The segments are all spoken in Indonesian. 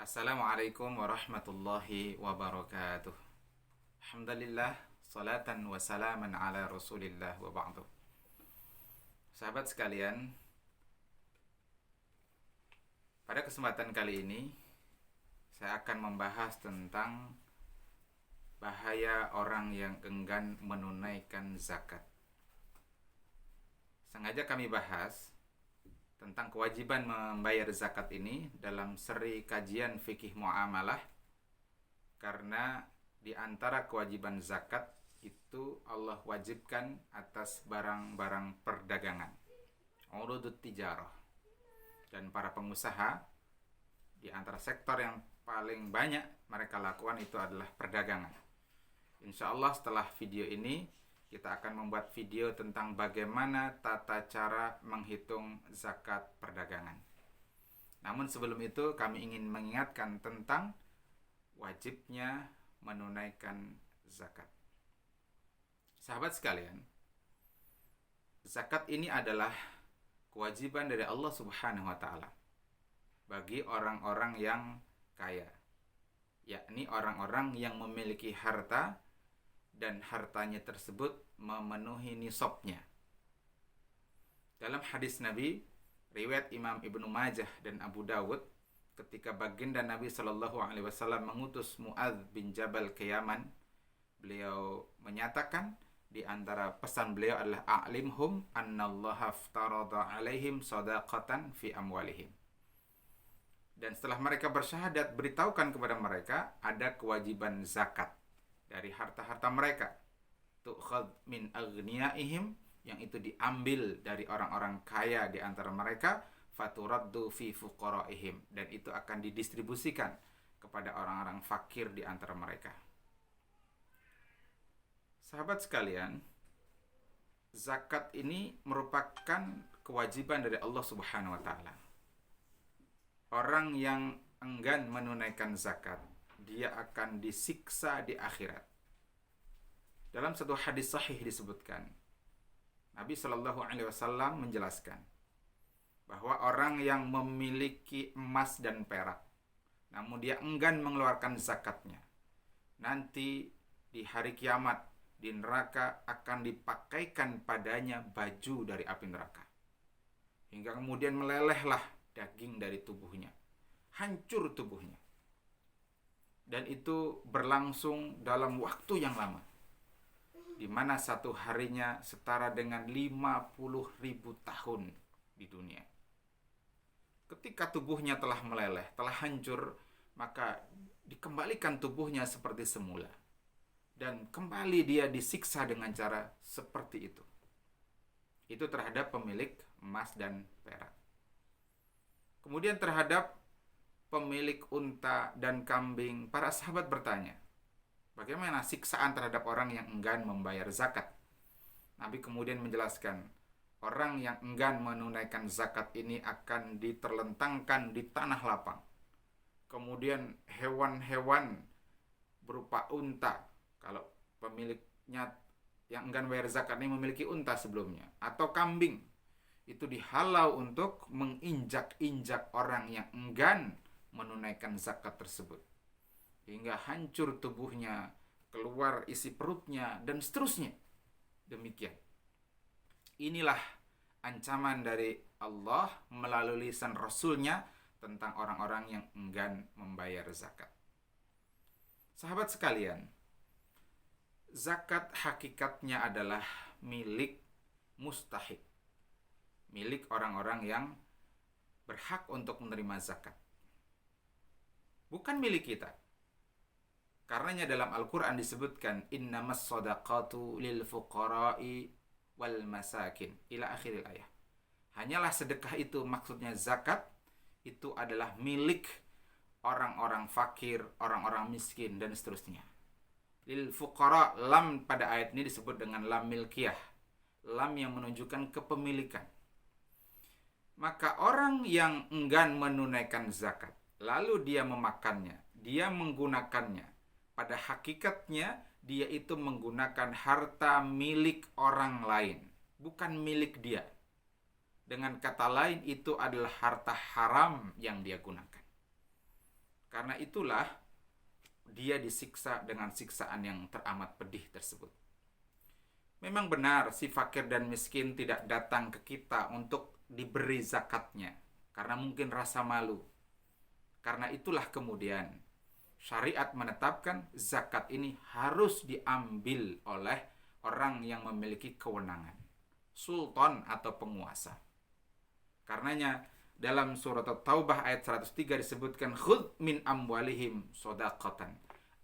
Assalamualaikum warahmatullahi wabarakatuh. Alhamdulillah, salatan wa salaman ala rasulillah wa ba'du. Sahabat sekalian, pada kesempatan kali ini saya akan membahas tentang bahaya orang yang enggan menunaikan zakat. Sengaja kami bahas tentang kewajiban membayar zakat ini dalam seri kajian fikih muamalah, karena di antara kewajiban zakat itu Allah wajibkan atas barang-barang perdagangan, urudut tijarah, dan para pengusaha. Di antara sektor yang paling banyak mereka lakukan itu adalah perdagangan. Insya Allah setelah video ini kita akan membuat video tentang bagaimana tata cara menghitung zakat perdagangan. Namun sebelum itu kami ingin mengingatkan tentang wajibnya menunaikan zakat. Sahabat sekalian, zakat ini adalah kewajiban dari Allah Subhanahu wa taala bagi orang-orang yang kaya, yakni orang-orang yang memiliki harta dan hartanya tersebut memenuhi nisabnya. Dalam hadis Nabi riwayat Imam Ibnu Majah dan Abu Dawud, ketika baginda Nabi Shallallahu Alaihi Wasallam mengutus Muadz bin Jabal ke Yaman, beliau menyatakan di antara pesan beliau adalah a'limhum annallaha aftarada alaihim sadaqatan fi amwalihim. Dan setelah mereka bersyahadat, beritahukan kepada mereka ada kewajiban zakat dari harta-harta mereka, tu'khadh min aghniyaihim, yang itu diambil dari orang-orang kaya di antara mereka, faturaddu fi fuqaraihim, dan itu akan didistribusikan kepada orang-orang fakir di antara mereka. Sahabat sekalian, zakat ini merupakan kewajiban dari Allah Subhanahu wa taala. Orang yang enggan menunaikan zakat, dia akan disiksa di akhirat. Dalam satu hadis sahih disebutkan, Nabi Shallallahu Alaihi Wasallam menjelaskan bahwa orang yang memiliki emas dan perak, namun dia enggan mengeluarkan zakatnya, nanti di hari kiamat di neraka akan dipakaikan padanya baju dari api neraka, hingga kemudian melelehlah daging dari tubuhnya, hancur tubuhnya. Dan itu berlangsung dalam waktu yang lama, di mana satu harinya setara dengan 50.000 tahun di dunia. Ketika tubuhnya telah meleleh, telah hancur, maka dikembalikan tubuhnya seperti semula, dan kembali dia disiksa dengan cara seperti itu. Itu terhadap pemilik emas dan perak. Kemudian terhadap pemilik unta dan kambing, para sahabat bertanya, bagaimana siksaan terhadap orang yang enggan membayar zakat? Nabi kemudian menjelaskan, orang yang enggan menunaikan zakat ini akan diterlentangkan di tanah lapang. Kemudian hewan-hewan berupa unta, kalau pemiliknya yang enggan bayar zakat ini memiliki unta sebelumnya, atau kambing, itu dihalau untuk menginjak-injak orang yang enggan menunaikan zakat tersebut, hingga hancur tubuhnya, keluar isi perutnya, dan seterusnya. Demikian. Inilah ancaman dari Allah melalui lisan Rasulnya tentang orang-orang yang enggan membayar zakat. Sahabat sekalian, zakat hakikatnya adalah milik mustahik, milik orang-orang yang berhak untuk menerima zakat, bukan milik kita. Karenanya dalam Al-Quran disebutkan, innamas sadaqatu lil fuqara'i wal masakin, ila akhiril ayah. Hanyalah sedekah itu, maksudnya zakat, itu adalah milik orang-orang fakir, orang-orang miskin, dan seterusnya. Lil fuqara, lam pada ayat ini disebut dengan lam milkiyah, lam yang menunjukkan kepemilikan. Maka orang yang enggan menunaikan zakat, lalu dia memakannya, dia menggunakannya, pada hakikatnya dia itu menggunakan harta milik orang lain, bukan milik dia. Dengan kata lain, itu adalah harta haram yang dia gunakan. Karena itulah dia disiksa dengan siksaan yang teramat pedih tersebut. Memang benar si fakir dan miskin tidak datang ke kita untuk diberi zakatnya, karena mungkin rasa malu. Karena itulah kemudian syariat menetapkan zakat ini harus diambil oleh orang yang memiliki kewenangan, sultan atau penguasa. Karenanya dalam surat At-Taubah ayat 103 disebutkan khudh min amwalihim shadaqatan.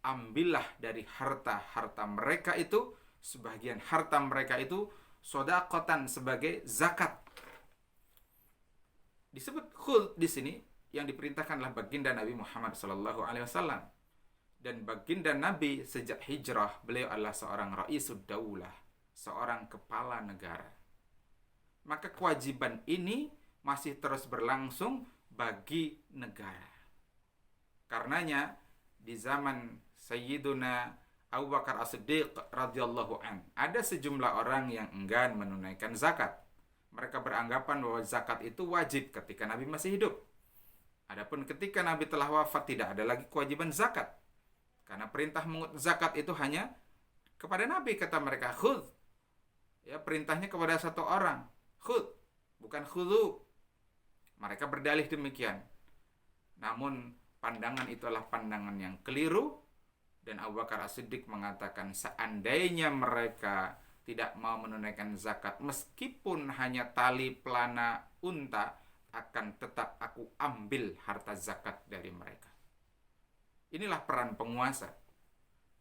Ambillah dari harta-harta mereka itu, sebagian harta mereka itu shadaqatan, sebagai zakat. Disebut khudh di sini yang diperintahkanlah baginda Nabi Muhammad SAW. Dan baginda Nabi sejak hijrah, beliau adalah seorang raisud daulah, seorang kepala negara. Maka kewajiban ini masih terus berlangsung bagi negara. Karenanya di zaman Sayyiduna Abu Bakar As-Siddiq radhiyallahu an, ada sejumlah orang yang enggan menunaikan zakat. Mereka beranggapan bahwa zakat itu wajib ketika Nabi masih hidup. Adapun ketika Nabi telah wafat, tidak ada lagi kewajiban zakat. Karena perintah mengut zakat itu hanya kepada Nabi, kata mereka, khudh. Ya, perintahnya kepada satu orang, khudh, bukan khudhu. Mereka berdalih demikian. Namun pandangan itu adalah pandangan yang keliru. Dan Abu Bakar As-Siddiq mengatakan, seandainya mereka tidak mau menunaikan zakat, meskipun hanya tali pelana unta, akan tetap aku ambil harta zakat dari mereka. Inilah peran penguasa.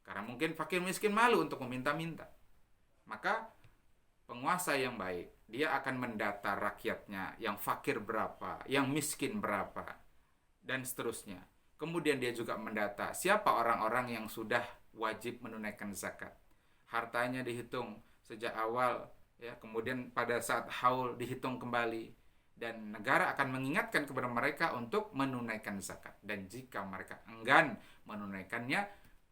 Karena mungkin fakir miskin malu untuk meminta-minta. Maka penguasa yang baik, dia akan mendata rakyatnya, yang fakir berapa, yang miskin berapa, dan seterusnya. Kemudian dia juga mendata siapa orang-orang yang sudah wajib menunaikan zakat. Hartanya dihitung sejak awal, ya, kemudian pada saat haul dihitung kembali. Dan negara akan mengingatkan kepada mereka untuk menunaikan zakat. Dan jika mereka enggan menunaikannya,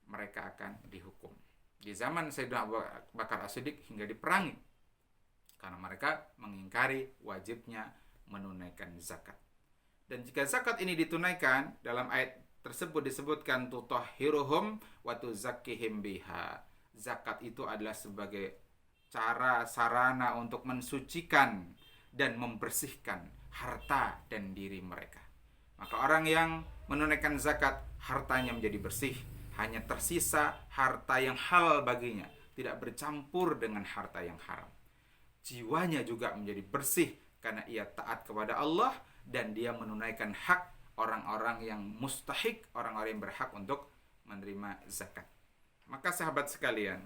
mereka akan dihukum. Di zaman Sayyidina Abu Bakar As-Siddiq hingga diperangi. Karena mereka mengingkari wajibnya menunaikan zakat. Dan jika zakat ini ditunaikan, dalam ayat tersebut disebutkan tutahhiruhum wa tuzakkihim biha. Zakat itu adalah sebagai cara, sarana untuk mensucikan dan membersihkan harta dan diri mereka. Maka orang yang menunaikan zakat, hartanya menjadi bersih, hanya tersisa harta yang halal baginya, tidak bercampur dengan harta yang haram. Jiwanya juga menjadi bersih karena ia taat kepada Allah dan dia menunaikan hak orang-orang yang mustahik, orang-orang yang berhak untuk menerima zakat. Maka sahabat sekalian,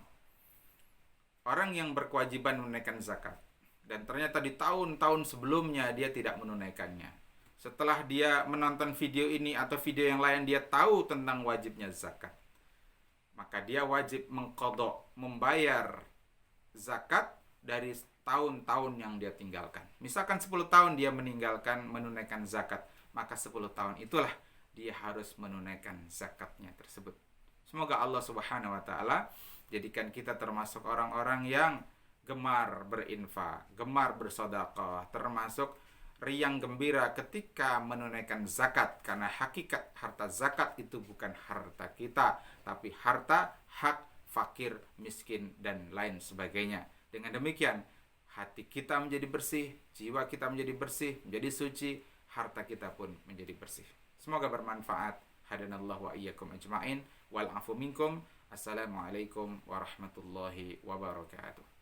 orang yang berkewajiban menunaikan zakat dan ternyata di tahun-tahun sebelumnya dia tidak menunaikannya, setelah dia menonton video ini atau video yang lain, dia tahu tentang wajibnya zakat, maka dia wajib mengqadha, membayar zakat dari tahun-tahun yang dia tinggalkan. Misalkan 10 tahun dia meninggalkan menunaikan zakat, maka 10 tahun itulah dia harus menunaikan zakatnya tersebut. Semoga Allah Subhanahu wa taala jadikan kita termasuk orang-orang yang gemar berinfak, gemar bersedekah, termasuk riang gembira ketika menunaikan zakat, karena hakikat harta zakat itu bukan harta kita, tapi harta hak fakir, miskin, dan lain sebagainya. Dengan demikian, hati kita menjadi bersih, jiwa kita menjadi bersih, menjadi suci, harta kita pun menjadi bersih. Semoga bermanfaat. Hadanallahu wa iyyakum ajma'in. Wal afu minkum. Assalamualaikum warahmatullahi wabarakatuh.